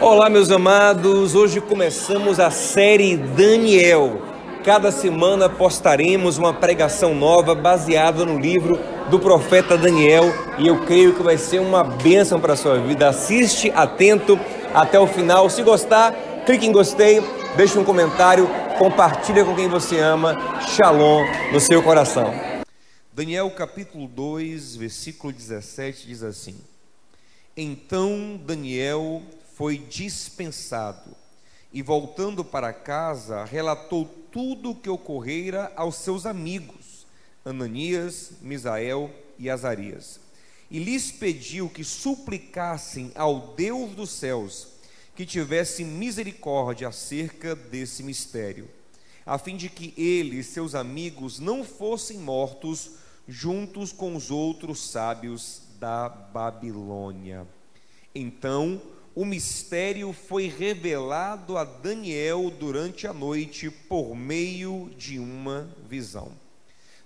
Olá, meus amados, hoje começamos a série Daniel. Cada semana postaremos uma pregação nova baseada no livro do profeta Daniel e eu creio que vai ser uma bênção para a sua vida. Assiste atento até o final. Se gostar, clique em gostei, deixe um comentário, compartilha com quem você ama. Shalom no seu coração. Daniel capítulo 2, versículo 17 diz assim: Então Daniel foi dispensado e, voltando para casa, relatou tudo o que ocorrera aos seus amigos Ananias, Misael e Azarias, e lhes pediu que suplicassem ao Deus dos céus que tivesse misericórdia acerca desse mistério, a fim de que ele e seus amigos não fossem mortos juntos com os outros sábios da Babilônia. Então o mistério foi revelado a Daniel durante a noite por meio de uma visão.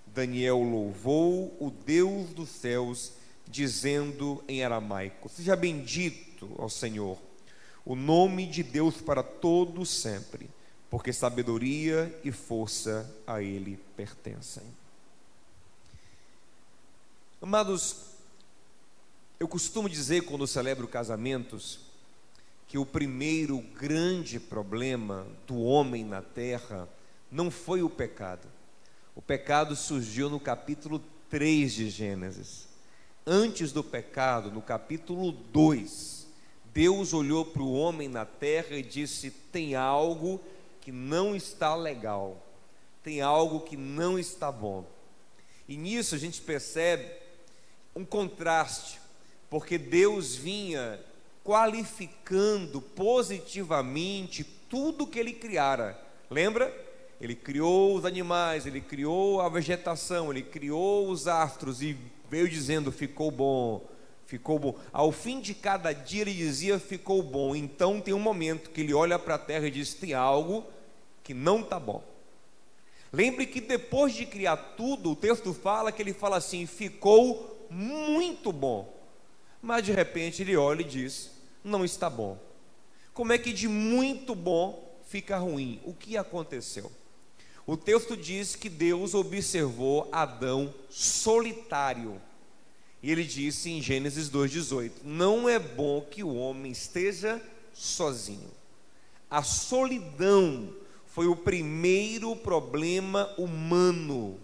Daniel louvou o Deus dos céus, dizendo em aramaico: Seja bendito ao Senhor, o nome de Deus para todos sempre, porque sabedoria e força a Ele pertencem. Amados, eu costumo dizer quando celebro casamentos que o primeiro grande problema do homem na terra não foi o pecado. O pecado surgiu no capítulo 3 de Gênesis. Antes do pecado, no capítulo 2, Deus olhou para o homem na terra e disse: tem algo que não está legal, tem algo que não está bom. E nisso a gente percebe um contraste, porque Deus vinha qualificando positivamente tudo que Ele criara. Lembra? Ele criou os animais, Ele criou a vegetação, Ele criou os astros e veio dizendo: ficou bom, ficou bom. Ao fim de cada dia Ele dizia: ficou bom. Então tem um momento que Ele olha para a terra e diz: tem algo que não está bom. Lembre que depois de criar tudo, o texto fala que Ele fala assim: ficou muito bom. Mas de repente Ele olha e diz: não está bom. Como é que de muito bom fica ruim? O que aconteceu? O texto diz que Deus observou Adão solitário, e Ele disse em Gênesis 2,18: não é bom que o homem esteja sozinho. A solidão foi o primeiro problema humano.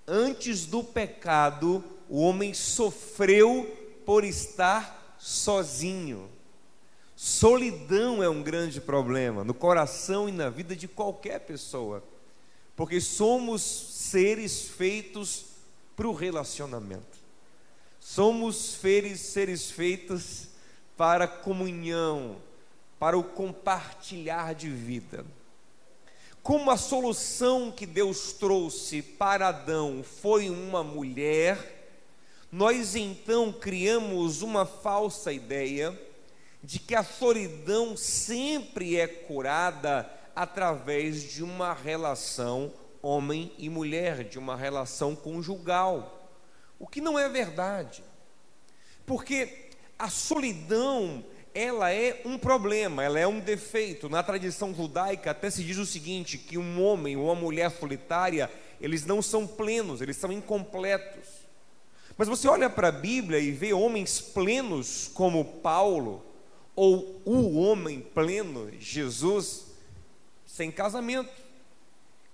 Antes do pecado, o homem sofreu por estar sozinho. Solidão é um grande problema no coração e na vida de qualquer pessoa, porque somos seres feitos para o relacionamento, somos seres feitos para a comunhão, para o compartilhar de vida. Como a solução que Deus trouxe para Adão foi uma mulher, nós então criamos uma falsa ideia de que a solidão sempre é curada através de uma relação homem e mulher, de uma relação conjugal, o que não é verdade, porque a solidão, ela é um problema, ela é um defeito. Na tradição judaica até se diz o seguinte, que um homem ou uma mulher solitária, eles não são plenos, eles são incompletos. Mas você olha para a Bíblia e vê homens plenos como Paulo, ou o homem pleno, Jesus, sem casamento.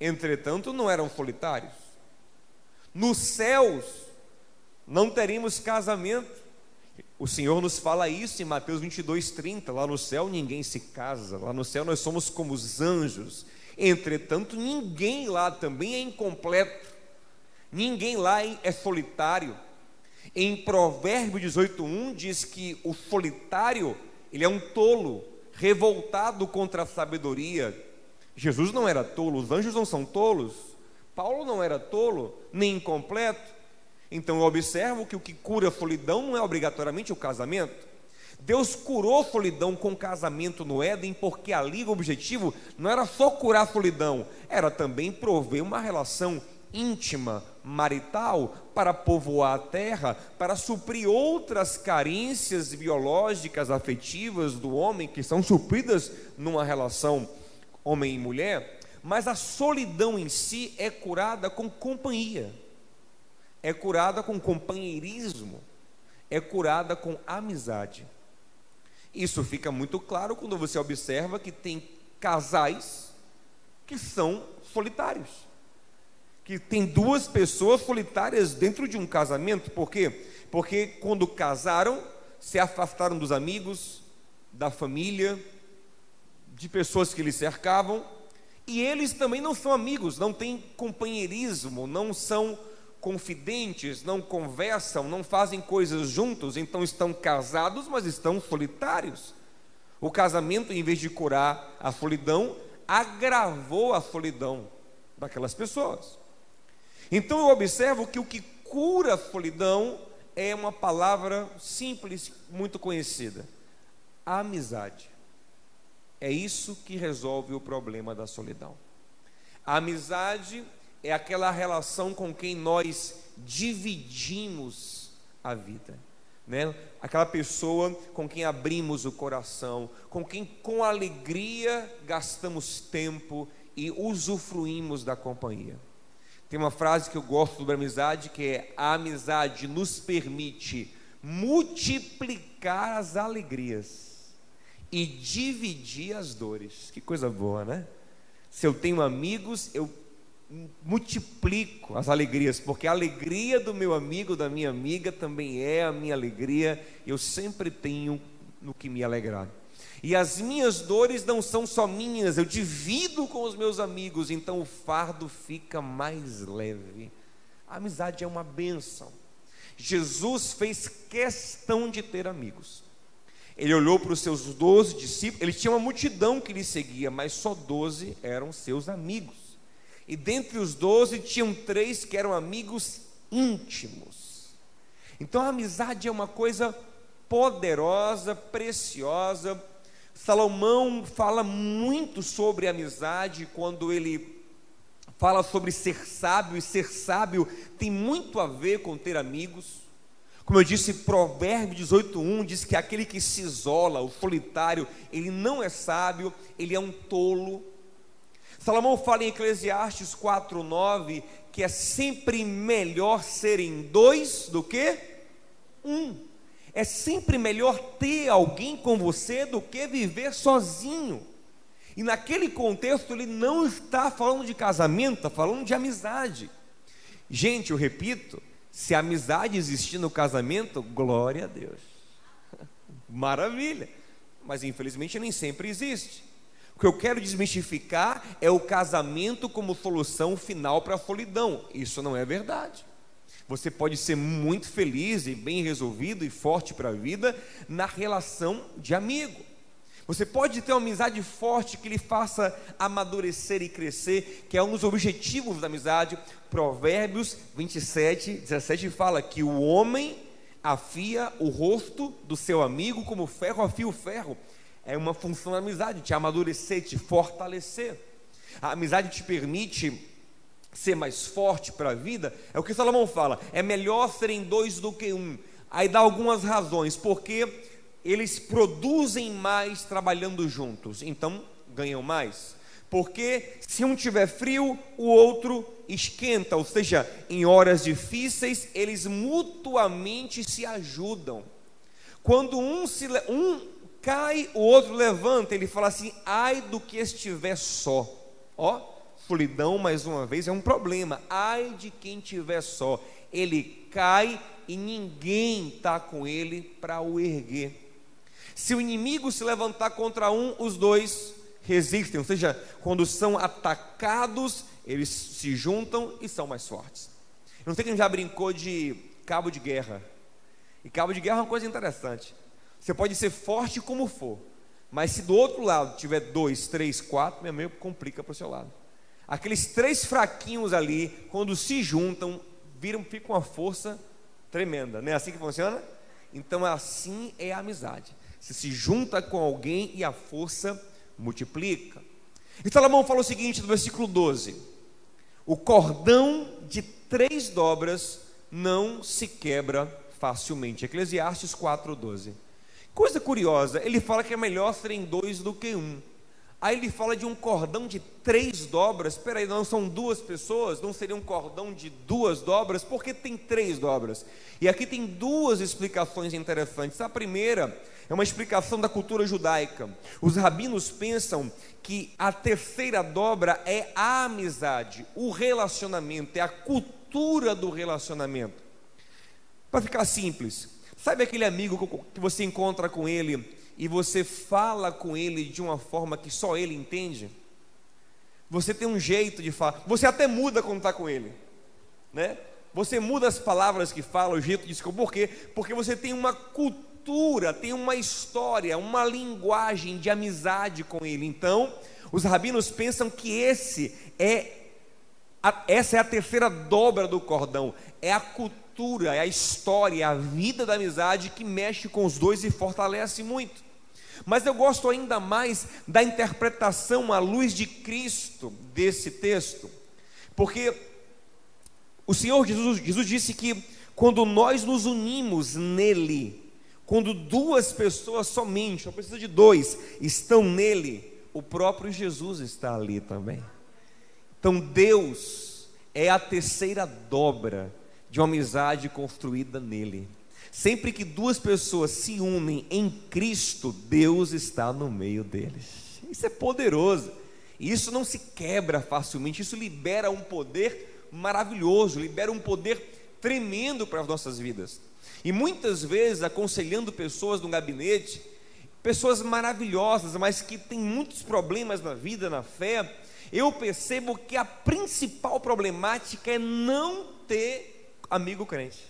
Entretanto, não eram solitários. Nos céus não teríamos casamento. O Senhor nos fala isso em Mateus 22:30. Lá no céu ninguém se casa, lá no céu nós somos como os anjos. Entretanto, ninguém lá também é incompleto, ninguém lá é solitário. Em Provérbios 18:1 diz que o solitário, ele é um tolo, revoltado contra a sabedoria. Jesus não era tolo, os anjos não são tolos, Paulo não era tolo, nem incompleto. Então eu observo que o que cura a solidão não é obrigatoriamente o casamento. Deus curou a solidão com o casamento no Éden, porque ali o objetivo não era só curar a solidão, era também prover uma relação íntima, marital, para povoar a terra, para suprir outras carências biológicas, afetivas do homem, que são supridas numa relação homem e mulher. Mas a solidão em si é curada com companhia, é curada com companheirismo, é curada com amizade. Isso fica muito claro quando você observa que tem casais que são solitários, que tem duas pessoas solitárias dentro de um casamento. Por quê? Porque quando casaram, se afastaram dos amigos, da família, de pessoas que lhes cercavam, e eles também não são amigos, não têm companheirismo, não são confidentes, não conversam, não fazem coisas juntos. Então estão casados, mas estão solitários. O casamento, em vez de curar a solidão, agravou a solidão daquelas pessoas. Então eu observo que o que cura a solidão é uma palavra simples, muito conhecida: amizade. É isso que resolve o problema da solidão. A amizade é aquela relação com quem nós dividimos a vida, né? Aquela pessoa com quem abrimos o coração, com quem com alegria gastamos tempo e usufruímos da companhia. Tem uma frase que eu gosto sobre a amizade, que é: a amizade nos permite multiplicar as alegrias e dividir as dores. Que coisa boa, né? Se eu tenho amigos, eu multiplico as alegrias, porque a alegria do meu amigo, da minha amiga, também é a minha alegria. Eu sempre tenho no que me alegrar. E as minhas dores não são só minhas, eu divido com os meus amigos, então o fardo fica mais leve. A amizade é uma bênção. Jesus fez questão de ter amigos. Ele olhou para os seus 12 discípulos, ele tinha uma multidão que lhe seguia, mas só 12 eram seus amigos. E dentre os 12 tinham 3 que eram amigos íntimos. Então a amizade é uma coisa poderosa, preciosa. Salomão fala muito sobre amizade quando ele fala sobre ser sábio, e ser sábio tem muito a ver com ter amigos. Como eu disse, Provérbios 18:1 diz que aquele que se isola, o solitário, ele não é sábio, ele é um tolo. Salomão fala em Eclesiastes 4:9 que é sempre melhor serem 2 do que 1. É sempre melhor ter alguém com você do que viver sozinho. E naquele contexto ele não está falando de casamento, está falando de amizade. Gente, eu repito, se a amizade existir no casamento, glória a Deus, maravilha. Mas infelizmente nem sempre existe. O que eu quero desmistificar é o casamento como solução final para a solidão. Isso não é verdade. Você pode ser muito feliz e bem resolvido e forte para a vida na relação de amigo. Você pode ter uma amizade forte que lhe faça amadurecer e crescer, que é um dos objetivos da amizade. Provérbios 27:17 fala que o homem afia o rosto do seu amigo como o ferro afia o ferro. É uma função da amizade, te amadurecer, te fortalecer. A amizade te permite ser mais forte para a vida. É o que Salomão fala: é melhor serem 2 do que 1. Aí dá algumas razões, porque eles produzem mais trabalhando juntos, então ganham mais. Porque se um tiver frio, o outro esquenta, ou seja, em horas difíceis eles mutuamente se ajudam. Quando um cai, o outro levanta. Ele fala assim: ai do que estiver só. Ó, solidão mais uma vez é um problema. Ai de quem estiver só, ele cai e ninguém está com ele para o erguer. Se o inimigo se levantar contra um, os dois resistem, ou seja, quando são atacados, eles se juntam e são mais fortes. Não sei quem já brincou de cabo de guerra. E cabo de guerra é uma coisa interessante. Você pode ser forte como for, mas se do outro lado tiver 2, 3, 4, meu amigo, complica para o seu lado. Aqueles 3 fraquinhos ali, quando se juntam, ficam uma força tremenda. Não é assim que funciona? Então assim é a amizade. Você se junta com alguém e a força multiplica. E Salomão fala o seguinte no versículo 12: O cordão de 3 dobras não se quebra facilmente. Eclesiastes 4:12. Coisa curiosa, ele fala que é melhor serem 2 do que 1. Aí ele fala de um cordão de 3 dobras. Espera aí, não são 2 pessoas? Não seria um cordão de 2 dobras? Por que tem 3 dobras? E aqui tem 2 explicações interessantes. A primeira é uma explicação da cultura judaica. Os rabinos pensam que a terceira dobra é a amizade, o relacionamento, é a cultura do relacionamento. Para ficar simples, sabe aquele amigo que você encontra com ele e você fala com ele de uma forma que só ele entende? Você tem um jeito de falar, você até muda quando está com ele, né? Você muda as palavras que fala, o jeito de se por quê? Porque você tem uma cultura, tem uma história, uma linguagem de amizade com ele. Então, os rabinos pensam que essa é a terceira dobra do cordão, é a cultura, é a história, é a vida da amizade que mexe com os dois e fortalece muito. Mas eu gosto ainda mais da interpretação à luz de Cristo desse texto, porque o Senhor Jesus disse que quando nós nos unimos nele, quando 2 pessoas somente, não precisa de 2, estão nele, o próprio Jesus está ali também. Então Deus é a terceira dobra de uma amizade construída nele. Sempre que 2 pessoas se unem em Cristo, Deus está no meio deles. Isso é poderoso. E isso não se quebra facilmente. Isso libera um poder maravilhoso, libera um poder tremendo para as nossas vidas. E muitas vezes, aconselhando pessoas no gabinete, pessoas maravilhosas, mas que têm muitos problemas na vida, na fé, eu percebo que a principal problemática é não ter amigo crente,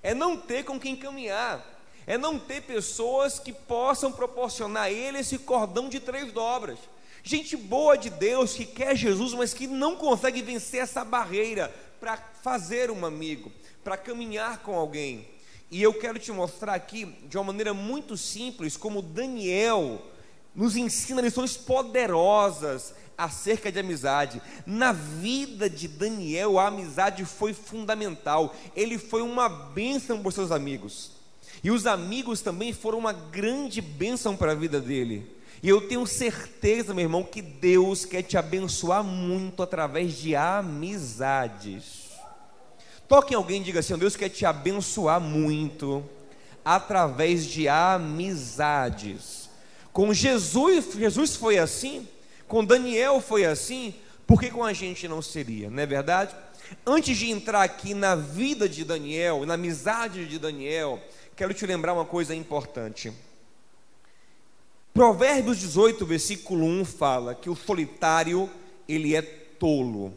é não ter com quem caminhar, é não ter pessoas que possam proporcionar a ele esse cordão de 3 dobras. Gente boa de Deus, que quer Jesus, mas que não consegue vencer essa barreira para fazer um amigo, para caminhar com alguém. E eu quero te mostrar aqui, de uma maneira muito simples, como Daniel nos ensina lições poderosas acerca de amizade. Na vida de Daniel, a amizade foi fundamental. Ele foi uma bênção para os seus amigos, e os amigos também foram uma grande bênção para a vida dele. E eu tenho certeza, meu irmão, que Deus quer te abençoar muito através de amizades. Toque em alguém e diga assim: Deus quer te abençoar muito através de amizades. Com Jesus foi assim, com Daniel foi assim, por que com a gente não seria, não é verdade? Antes de entrar aqui na vida de Daniel, na amizade de Daniel, quero te lembrar uma coisa importante. Provérbios 18, versículo 1 fala que o solitário, ele é tolo,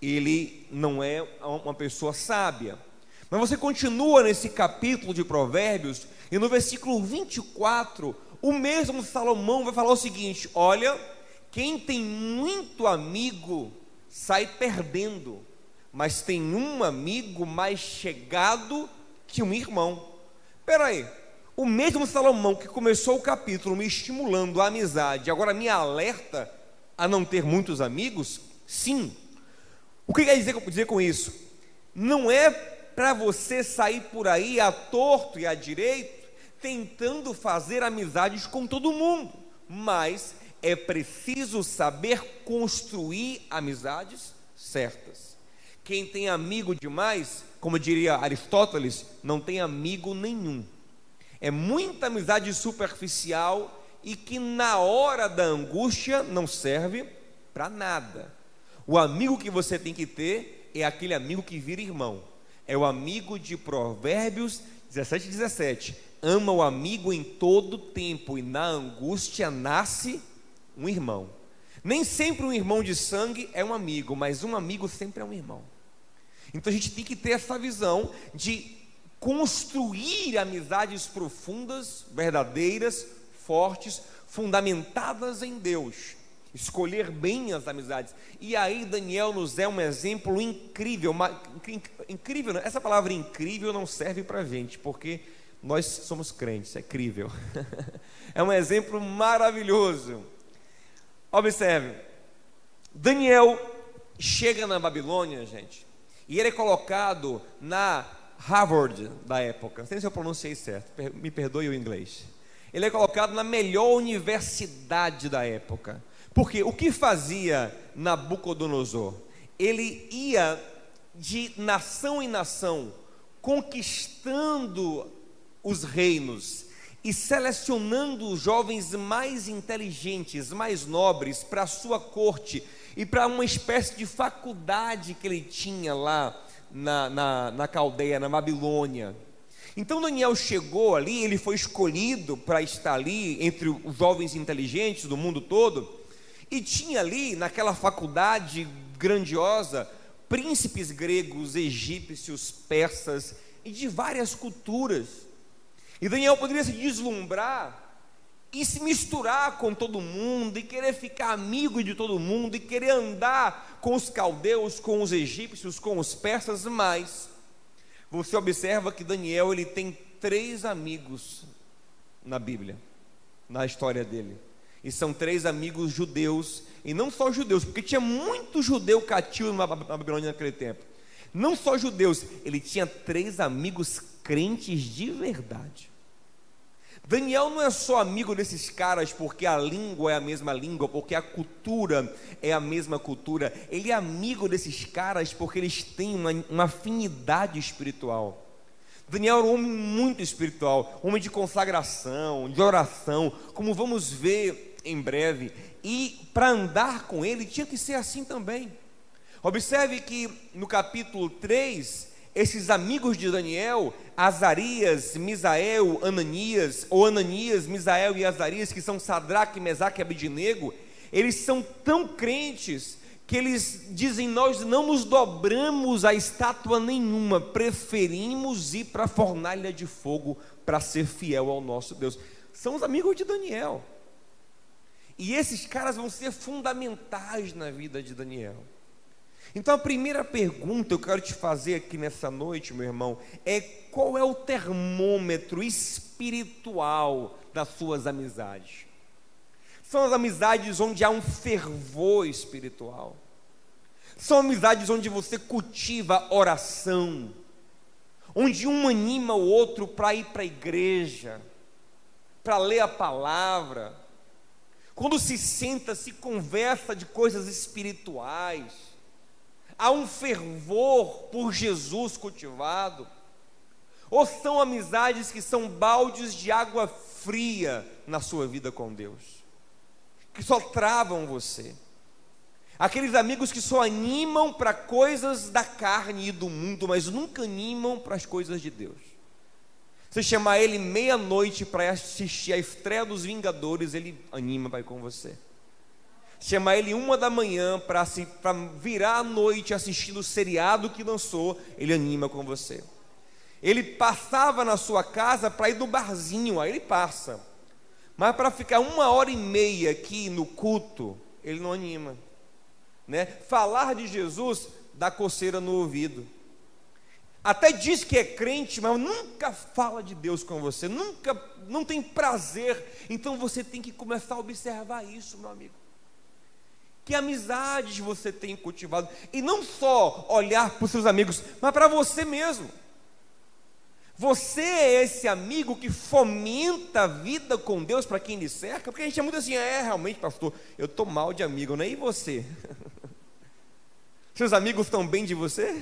ele não é uma pessoa sábia. Mas você continua nesse capítulo de Provérbios, e no versículo 24, o mesmo Salomão vai falar o seguinte: olha, quem tem muito amigo sai perdendo, mas tem um amigo mais chegado que um irmão. Espera aí, o mesmo Salomão que começou o capítulo me estimulando a amizade, agora me alerta a não ter muitos amigos? Sim. O que quer dizer com isso? Não é para você sair por aí à torto e à direito, tentando fazer amizades com todo mundo, mas é preciso saber construir amizades certas. Quem tem amigo demais, como diria Aristóteles, não tem amigo nenhum. É muita amizade superficial e que na hora da angústia não serve para nada. O amigo que você tem que ter é aquele amigo que vira irmão. É o amigo de Provérbios 17:17. Ama o amigo em todo tempo, e na angústia nasce um irmão. Nem sempre um irmão de sangue é um amigo, mas um amigo sempre é um irmão. Então a gente tem que ter essa visão de construir amizades profundas, verdadeiras, fortes, fundamentadas em Deus. Escolher bem as amizades. E aí Daniel nos é um exemplo incrível. Incrível, né? Essa palavra incrível não serve para a gente, porque nós somos crentes, é crível. É um exemplo maravilhoso. Observe, Daniel chega na Babilônia, gente, e ele é colocado na Harvard da época. Não sei se eu pronunciei certo, me perdoe o inglês. Ele é colocado na melhor universidade da época. Porque o que fazia Nabucodonosor? Ele ia de nação em nação, conquistando os reinos e selecionando os jovens mais inteligentes, mais nobres para a sua corte e para uma espécie de faculdade que ele tinha lá na Caldeia, na Babilônia. Então Daniel chegou ali, ele foi escolhido para estar ali entre os jovens inteligentes do mundo todo, e tinha ali naquela faculdade grandiosa príncipes gregos, egípcios, persas e de várias culturas. E Daniel poderia se deslumbrar e se misturar com todo mundo, e querer ficar amigo de todo mundo, e querer andar com os caldeus, com os egípcios, com os persas. Mas você observa que Daniel, ele tem 3 amigos na Bíblia, na história dele, e são 3 amigos judeus, e não só judeus, porque tinha muito judeu cativo na Babilônia naquele tempo. Não só judeus, ele tinha 3 amigos crentes de verdade. Daniel não é só amigo desses caras porque a língua é a mesma língua, porque a cultura é a mesma cultura. Ele é amigo desses caras porque eles têm uma afinidade espiritual. Daniel era um homem muito espiritual, homem de consagração, de oração, como vamos ver em breve. E para andar com ele tinha que ser assim também. Observe que no capítulo 3, esses amigos de Daniel, Azarias, Misael, Ananias, ou Ananias, Misael e Azarias, que são Sadraque, Mesaque e Abednego, eles são tão crentes que eles dizem: nós não nos dobramos a estátua nenhuma, preferimos ir para a fornalha de fogo para ser fiel ao nosso Deus. São os amigos de Daniel, e esses caras vão ser fundamentais na vida de Daniel. Então a primeira pergunta que eu quero te fazer aqui nessa noite, meu irmão, é: qual é o termômetro espiritual das suas amizades? São as amizades onde há um fervor espiritual, são amizades onde você cultiva oração, onde um anima o outro para ir para a igreja, para ler a palavra, quando se senta, se conversa de coisas espirituais, há um fervor por Jesus cultivado. Ou são amizades que são baldes de água fria na sua vida com Deus, que só travam você? Aqueles amigos que só animam para coisas da carne e do mundo, mas nunca animam para as coisas de Deus. Você chamar ele meia-noite para assistir a estreia dos Vingadores, ele anima para ir com você. Chamar ele 1 da manhã para virar à noite assistindo o seriado que lançou, ele anima com você. Ele passava na sua casa para ir no barzinho, aí ele passa, mas para ficar 1h30 aqui no culto, ele não anima, né? Falar de Jesus dá coceira no ouvido. Até diz que é crente, mas nunca fala de Deus com você, não tem prazer. Então você tem que começar a observar isso, meu amigo. Que amizades você tem cultivado, e não só olhar para os seus amigos, mas para você mesmo. Você é esse amigo que fomenta a vida com Deus para quem lhe cerca? Porque a gente é muito assim: realmente, pastor, eu estou mal de amigo, né? E você? Seus amigos estão bem de você?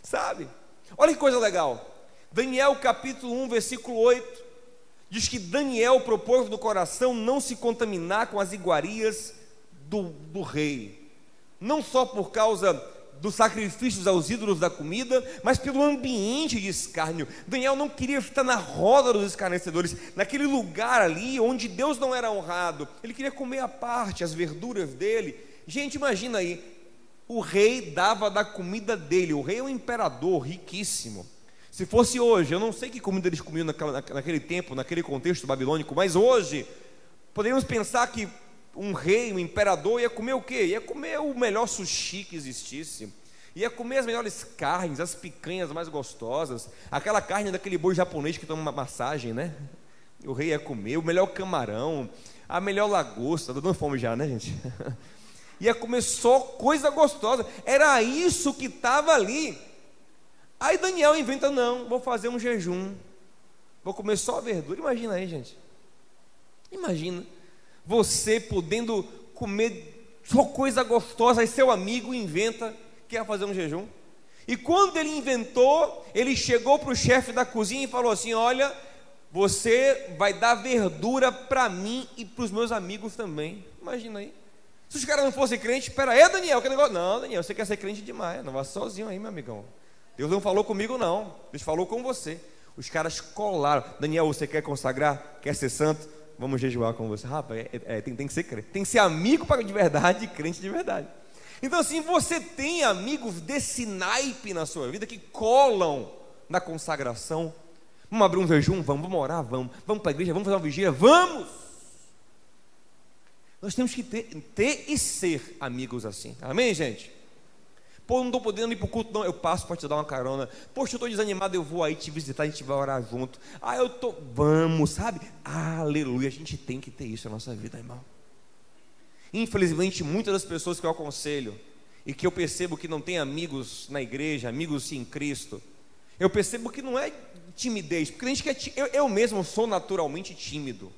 Sabe? Olha que coisa legal. Daniel capítulo 1, versículo 8, diz que Daniel propôs no coração não se contaminar com as iguarias do rei, não só por causa dos sacrifícios aos ídolos da comida, mas pelo ambiente de escárnio. Daniel não queria estar na roda dos escarnecedores, naquele lugar ali onde Deus não era honrado. Ele queria comer à parte as verduras dele. Gente, imagina aí, o rei dava da comida dele. O rei é um imperador riquíssimo. Se fosse hoje, eu não sei que comida eles comiam naquele tempo, naquele contexto babilônico, mas hoje poderíamos pensar que um rei, um imperador, ia comer o quê? Ia comer o melhor sushi que existisse, ia comer as melhores carnes, as picanhas mais gostosas, aquela carne daquele boi japonês que toma uma massagem, né? O rei ia comer o melhor camarão, a melhor lagosta. Tô dando fome já, né, gente? ia comer só coisa gostosa. Era isso que estava ali. Aí Daniel inventa: não, vou fazer um jejum, vou comer só verdura. Imagina aí, gente. Imagina você podendo comer só coisa gostosa, aí seu amigo inventa que ia fazer um jejum. E quando ele inventou, ele chegou para o chefe da cozinha e falou assim: olha, você vai dar verdura para mim e para os meus amigos também. Imagina aí. Se os caras não fossem crentes, espera aí, Daniel, que negócio? Não, Daniel, você quer ser crente demais, não vá sozinho aí, meu amigão. Deus não falou comigo não, Deus falou com você. Os caras colaram: Daniel, você quer consagrar? Quer ser santo? Vamos jejuar com você. Rapaz, tem que ser crente, tem que ser amigo de verdade e crente de verdade. Então assim, você tem amigos desse naipe na sua vida que colam na consagração. Vamos abrir um jejum? Vamos orar? Vamos para a igreja? Vamos fazer uma vigília? Vamos! Nós temos que ter e ser amigos assim, amém, gente? Pô, não estou podendo ir para o culto, não, eu passo para te dar uma carona. Poxa, eu estou desanimado, eu vou aí te visitar, a gente vai orar junto. Vamos, sabe? Aleluia, a gente tem que ter isso na nossa vida, irmão. Infelizmente, muitas das pessoas que eu aconselho e que eu percebo que não tem amigos na igreja, amigos em Cristo, eu percebo que não é timidez, porque a gente eu mesmo sou naturalmente tímido.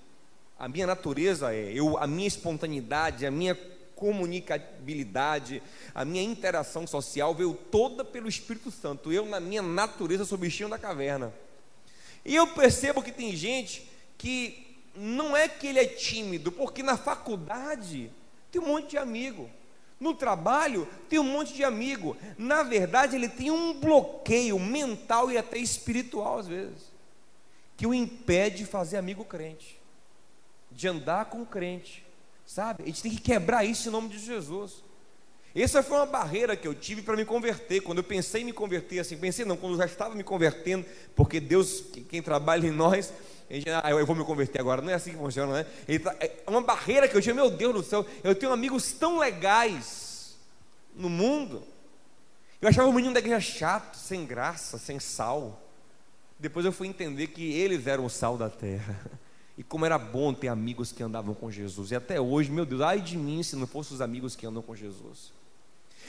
A minha natureza a minha espontaneidade, a minha comunicabilidade, a minha interação social veio toda pelo Espírito Santo. Eu, na minha natureza, sou bichinho da caverna. E eu percebo que tem gente que não é que ele é tímido, porque na faculdade tem um monte de amigo, no trabalho tem um monte de amigo. Na verdade, ele tem um bloqueio mental e até espiritual às vezes, que o impede de fazer amigo crente, de andar com crente, sabe? A gente tem que quebrar isso em nome de Jesus. Essa foi uma barreira que eu tive para me converter. Quando eu pensei em me converter, assim, quando eu já estava me convertendo, porque Deus, quem trabalha em nós, eu vou me converter agora, não é assim que funciona, né? É uma barreira que eu tinha: meu Deus do céu, eu tenho amigos tão legais no mundo. Eu achava o menino da igreja chato, sem graça, sem sal. Depois eu fui entender que eles eram o sal da terra. E como era bom ter amigos que andavam com Jesus. E até hoje, meu Deus, ai de mim se não fossem os amigos que andam com Jesus.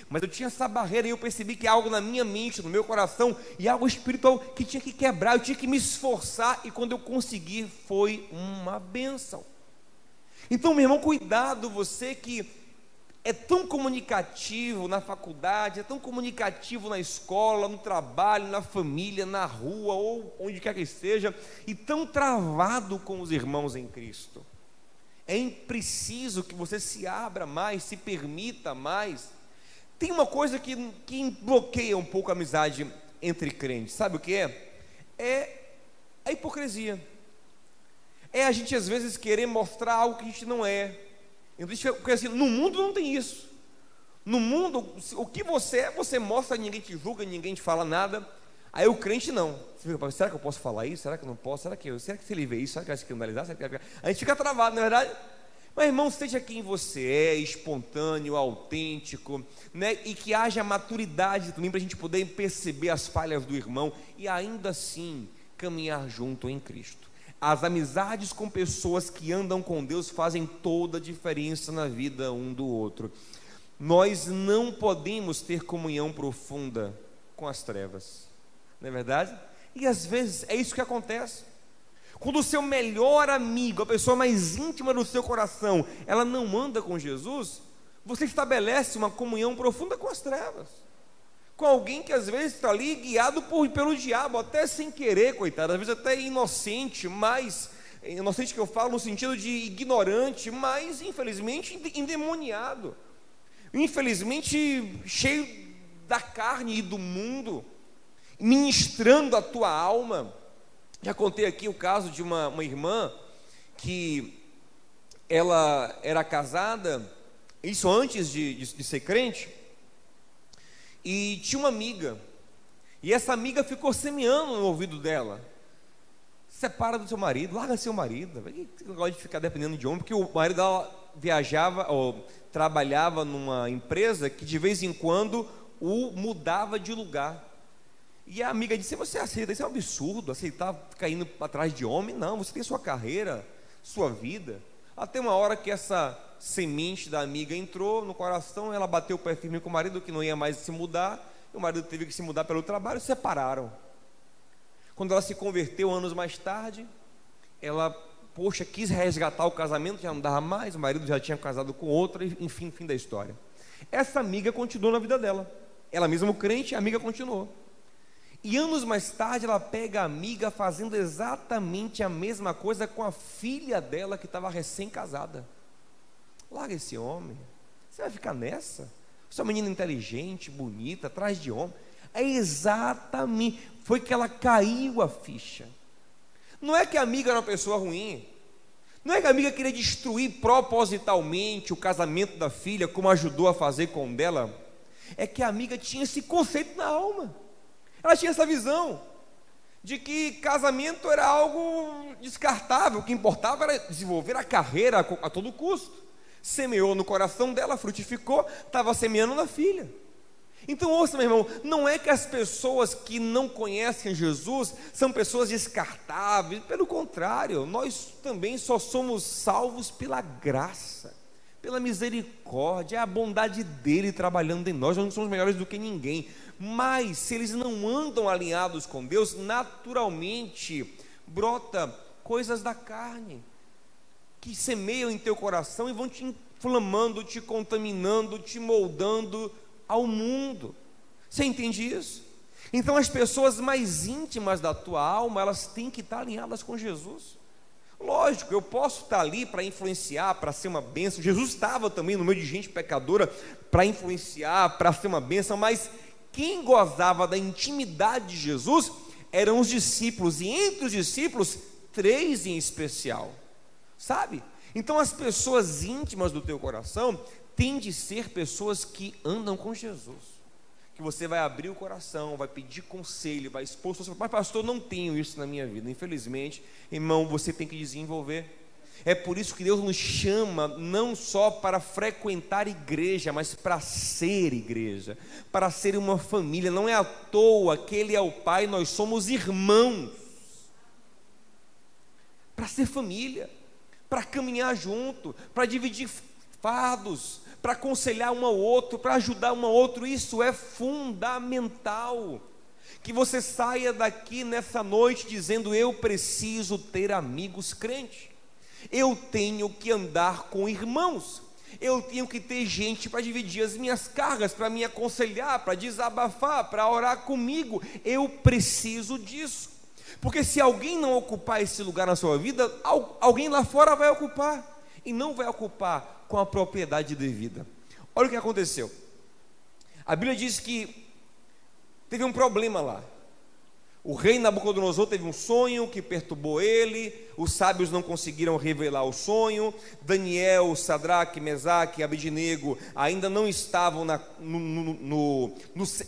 Mas eu tinha essa barreira e eu percebi que algo na minha mente, no meu coração, e algo espiritual que tinha que quebrar, eu tinha que me esforçar, e quando eu consegui, foi uma bênção. Então, meu irmão, cuidado, você que é tão comunicativo na faculdade, é tão comunicativo na escola, no trabalho, na família, na rua, ou onde quer que seja, e tão travado com os irmãos em Cristo. É preciso que você se abra mais, se permita mais. Tem uma coisa que bloqueia um pouco a amizade entre crentes, sabe o que é? É a hipocrisia. É a gente às vezes querer mostrar algo que a gente não é. Então, porque assim, no mundo não tem isso. No mundo, o que você é, você mostra, ninguém te julga, ninguém te fala nada. Aí o crente não. Você fica: será que eu posso falar isso? Será que eu não posso? Será que se ele ver isso, será que vai se escandalizar? A gente fica travado, não é verdade? Mas, irmão, seja quem você é, espontâneo, autêntico, né? E que haja maturidade também para a gente poder perceber as falhas do irmão e ainda assim caminhar junto em Cristo. As amizades com pessoas que andam com Deus fazem toda a diferença na vida um do outro. Nós não podemos ter comunhão profunda com as trevas, não é verdade? E às vezes é isso que acontece. Quando o seu melhor amigo, a pessoa mais íntima do seu coração, ela não anda com Jesus, você estabelece uma comunhão profunda com as trevas, com alguém que às vezes está ali guiado pelo diabo, até sem querer, coitado, às vezes até inocente, mas inocente que eu falo no sentido de ignorante, mas infelizmente endemoniado, infelizmente cheio da carne e do mundo, ministrando a tua alma. Já contei aqui o caso de uma irmã que ela era casada, isso antes de ser crente, e tinha uma amiga, e essa amiga ficou semeando no ouvido dela: separa do seu marido, larga seu marido, não gosta de ficar dependendo de homem, porque o marido dela viajava ou trabalhava numa empresa que de vez em quando o mudava de lugar. E a amiga disse: você aceita? Isso é um absurdo, aceitar ficar indo atrás de homem? Não, você tem sua carreira, sua vida. Até uma hora que essa semente da amiga entrou no coração, ela bateu o pé firme com o marido, que não ia mais se mudar, e o marido teve que se mudar pelo trabalho, separaram. Quando ela se converteu anos mais tarde, ela, quis resgatar o casamento, já não dava mais, o marido já tinha casado com outra, enfim, fim da história. Essa amiga continuou na vida dela, ela mesma crente, a amiga continuou. E anos mais tarde ela pega a amiga fazendo exatamente a mesma coisa com a filha dela que estava recém-casada. Larga esse homem, você vai ficar nessa? Você é uma menina inteligente, bonita, atrás de homem. É exatamente, foi que ela caiu a ficha. Não é que a amiga era uma pessoa ruim, não é que a amiga queria destruir propositalmente o casamento da filha, como ajudou a fazer com o dela. É que a amiga tinha esse conceito na alma. Ela tinha essa visão de que casamento era algo descartável, o que importava era desenvolver a carreira a todo custo. Semeou no coração dela, frutificou, estava semeando na filha. Então ouça, meu irmão, não é que as pessoas que não conhecem Jesus são pessoas descartáveis, pelo contrário, nós também só somos salvos pela graça, pela misericórdia, é a bondade dele trabalhando em nós. Nós não somos melhores do que ninguém, mas se eles não andam alinhados com Deus, naturalmente brota coisas da carne que semeiam em teu coração e vão te inflamando, te contaminando, te moldando ao mundo. Você entende isso? Então as pessoas mais íntimas da tua alma, elas têm que estar alinhadas com Jesus. Lógico, eu posso estar ali para influenciar, para ser uma bênção. Jesus estava também no meio de gente pecadora para influenciar, para ser uma bênção, mas quem gozava da intimidade de Jesus eram os discípulos, e entre os discípulos, 3 em especial, sabe? Então as pessoas íntimas do teu coração têm de ser pessoas que andam com Jesus, que você vai abrir o coração, vai pedir conselho, vai expor, mas pastor, não tenho isso na minha vida. Infelizmente, irmão, você tem que desenvolver. É por isso que Deus nos chama não só para frequentar igreja, mas para ser igreja, para ser uma família. Não é à toa que Ele é o Pai, nós somos irmãos, para ser família, para caminhar junto, para dividir fardos, para aconselhar um ao outro, para ajudar um ao outro. Isso é fundamental. Que você saia daqui nessa noite dizendo: eu preciso ter amigos crentes, eu tenho que andar com irmãos, eu tenho que ter gente para dividir as minhas cargas, para me aconselhar, para desabafar, para orar comigo. Eu preciso disso, porque se alguém não ocupar esse lugar na sua vida, alguém lá fora vai ocupar, e não vai ocupar com a propriedade devida. Olha o que aconteceu. A Bíblia diz que teve um problema lá. O rei Nabucodonosor teve um sonho que perturbou ele, os sábios não conseguiram revelar o sonho, Daniel, Sadraque, Mesaque e Abednego ainda não estavam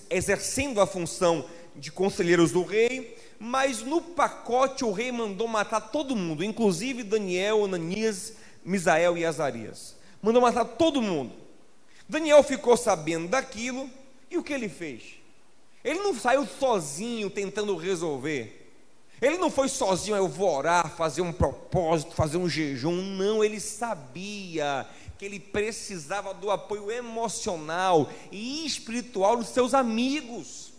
exercendo a função de conselheiros do rei, mas no pacote o rei mandou matar todo mundo, inclusive Daniel, Ananias, Misael e Azarias. Mandou matar todo mundo. Daniel ficou sabendo daquilo, e o que ele fez? Ele não saiu sozinho tentando resolver. Ele não foi sozinho: eu vou orar, fazer um propósito, fazer um jejum. Não, ele sabia que ele precisava do apoio emocional e espiritual dos seus amigos.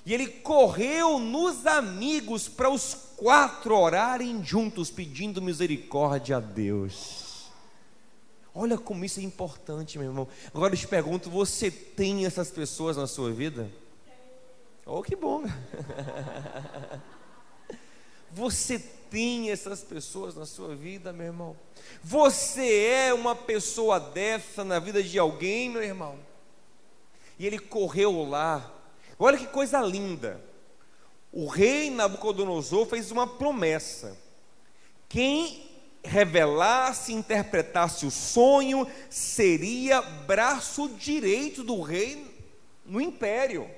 E ele correu nos amigos para os 4 orarem juntos, pedindo misericórdia a Deus. Olha como isso é importante, meu irmão. Agora eu te pergunto: você tem essas pessoas na sua vida? Oh, que bom! Você tem essas pessoas na sua vida, meu irmão? Você é uma pessoa dessa na vida de alguém, meu irmão? E ele correu lá. Olha que coisa linda. O rei Nabucodonosor fez uma promessa: quem revelasse, interpretasse o sonho, seria braço direito do rei no império.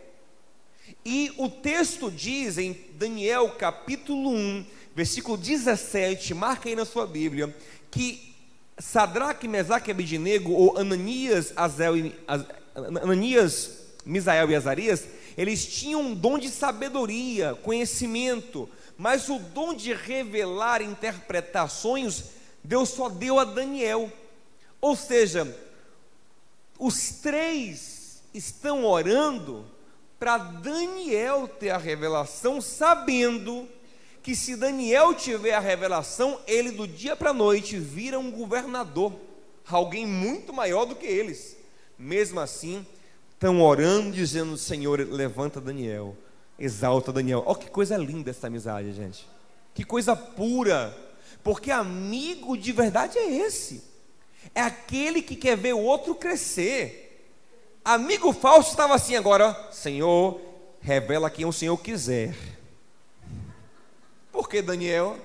E o texto diz em Daniel capítulo 1, versículo 17, marca aí na sua Bíblia, que Sadraque, Mesaque e Abednego, ou Ananias, Misael e Azarias, eles tinham um dom de sabedoria, conhecimento, mas o dom de revelar, interpretar sonhos, Deus só deu a Daniel. Ou seja, os três estão orando para Daniel ter a revelação, sabendo que se Daniel tiver a revelação, ele do dia para a noite vira um governador, alguém muito maior do que eles. Mesmo assim, estão orando, dizendo: Senhor, levanta Daniel, exalta Daniel. Olha que coisa linda essa amizade, gente, que coisa pura, porque amigo de verdade é esse, é aquele que quer ver o outro crescer. Amigo falso estava assim agora: Senhor, revela quem o Senhor quiser. Porque Daniel,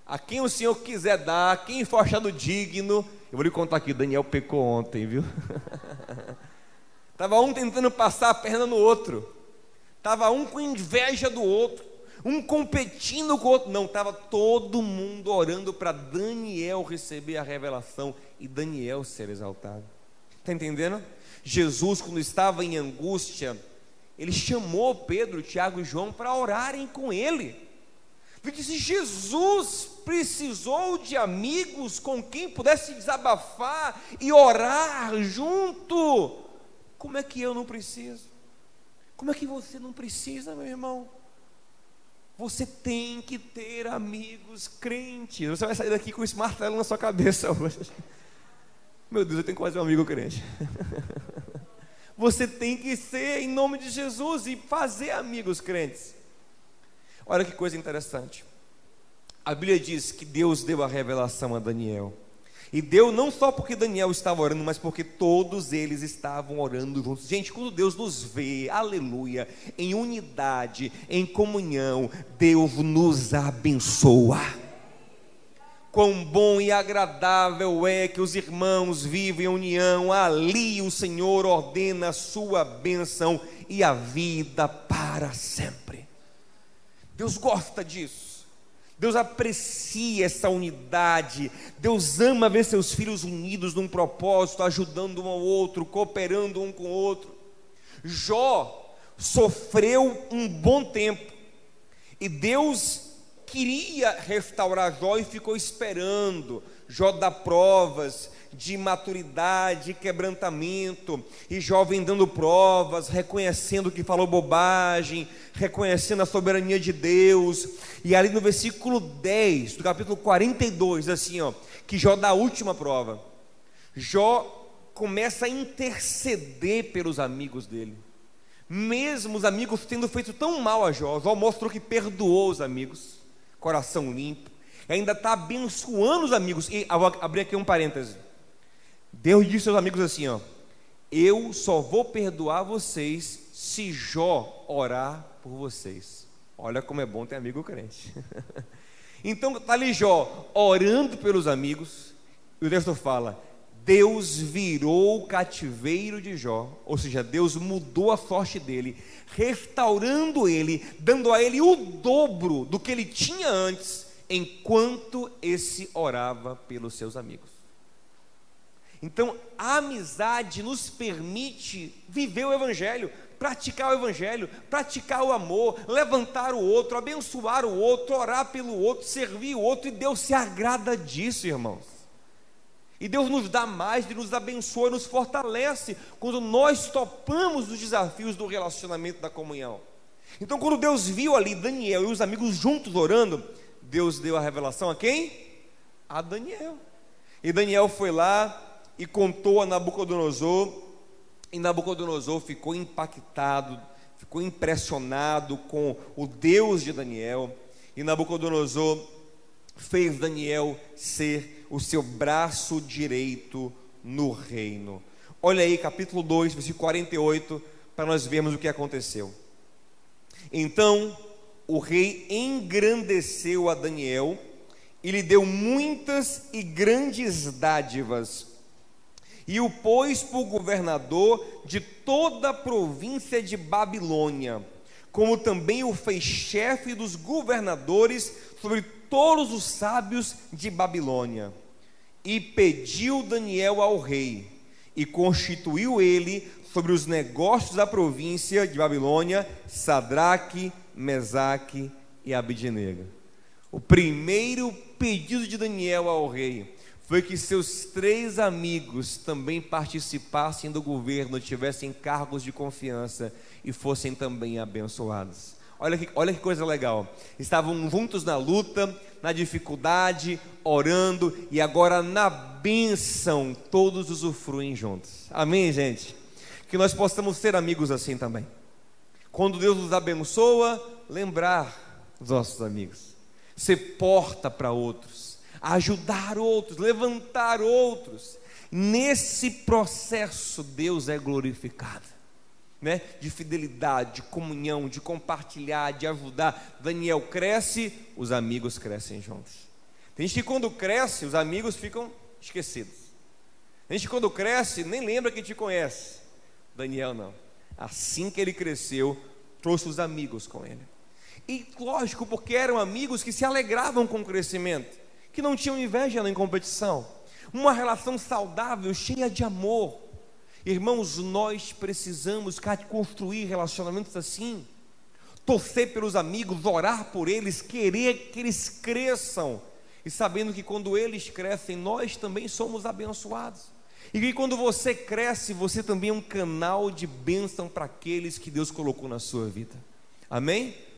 a quem o Senhor quiser dar, quem for achado digno. Eu vou lhe contar aqui, Daniel pecou ontem, viu? Estava um tentando passar a perna no outro, estava um com inveja do outro, um competindo com o outro. Não, estava todo mundo orando para Daniel receber a revelação e Daniel ser exaltado. Está entendendo? Jesus, quando estava em angústia, ele chamou Pedro, Tiago e João para orarem com ele. Porque se Jesus precisou de amigos com quem pudesse desabafar e orar junto, como é que eu não preciso? Como é que você não precisa, meu irmão? Você tem que ter amigos crentes. Você vai sair daqui com esse martelo na sua cabeça hoje. Meu Deus, eu tenho que fazer um amigo crente. Você tem que ser, em nome de Jesus, e fazer amigos crentes. Olha que coisa interessante. A Bíblia diz que Deus deu a revelação a Daniel. E deu não só porque Daniel estava orando, mas porque todos eles estavam orando juntos. Gente, quando Deus nos vê, aleluia, em unidade, em comunhão, Deus nos abençoa. Quão bom e agradável é que os irmãos vivem em união, ali o Senhor ordena a sua bênção e a vida para sempre. Deus gosta disso, Deus aprecia essa unidade, Deus ama ver seus filhos unidos num propósito, ajudando um ao outro, cooperando um com o outro. Jó sofreu um bom tempo, e Deus queria restaurar Jó e ficou esperando. Jó dá provas de maturidade, quebrantamento, e Jó vem dando provas, reconhecendo que falou bobagem, reconhecendo a soberania de Deus. E ali no versículo 10 do capítulo 42, assim, que Jó dá a última prova. Jó começa a interceder pelos amigos dele, mesmo os amigos tendo feito tão mal a Jó. Jó mostrou que perdoou os amigos, coração limpo, e ainda está abençoando os amigos. E eu vou abrir aqui um parêntese. Deus disse aos amigos assim: eu só vou perdoar vocês se Jó orar por vocês. Olha como é bom ter amigo crente. Então está ali Jó orando pelos amigos, e o texto fala: Deus virou o cativeiro de Jó, ou seja, Deus mudou a sorte dele, restaurando ele, dando a ele o dobro do que ele tinha antes, enquanto esse orava pelos seus amigos. Então a amizade nos permite viver o Evangelho, praticar o Evangelho, praticar o amor, levantar o outro, abençoar o outro, orar pelo outro, servir o outro, e Deus se agrada disso, irmãos. E Deus nos dá mais, Ele nos abençoa, nos fortalece quando nós topamos os desafios do relacionamento, da comunhão. Então, quando Deus viu ali Daniel e os amigos juntos orando, Deus deu a revelação a quem? A Daniel. E Daniel foi lá e contou a Nabucodonosor, e Nabucodonosor ficou impactado, ficou impressionado com o Deus de Daniel, e Nabucodonosor fez Daniel ser o seu braço direito no reino. Olha aí, capítulo 2, versículo 48, para nós vermos o que aconteceu. Então o rei engrandeceu a Daniel e lhe deu muitas e grandes dádivas, e o pôs por governador de toda a província de Babilônia, como também o fez chefe dos governadores sobre todos os sábios de Babilônia. E pediu Daniel ao rei, e constituiu ele sobre os negócios da província de Babilônia Sadraque, Mesaque e Abidnego. O primeiro pedido de Daniel ao rei foi que seus 3 amigos também participassem do governo, tivessem cargos de confiança e fossem também abençoados. Olha que coisa legal, estavam juntos na luta, na dificuldade, orando, e agora na bênção todos usufruem juntos. Amém, gente? Que nós possamos ser amigos assim também. Quando Deus nos abençoa, lembrar dos nossos amigos, ser porta para outros, ajudar outros, levantar outros. Nesse processo Deus é glorificado, né? De fidelidade, de comunhão, de compartilhar, de ajudar. Daniel cresce, os amigos crescem juntos. Tem gente que quando cresce, os amigos ficam esquecidos. Tem gente que quando cresce, nem lembra que te conhece. Daniel não, assim que ele cresceu, trouxe os amigos com ele. E lógico, porque eram amigos que se alegravam com o crescimento, que não tinham inveja nem competição. Uma relação saudável, cheia de amor. Irmãos, nós precisamos construir relacionamentos assim, torcer pelos amigos, orar por eles, querer que eles cresçam, e sabendo que quando eles crescem, nós também somos abençoados, e que quando você cresce, você também é um canal de bênção para aqueles que Deus colocou na sua vida. Amém?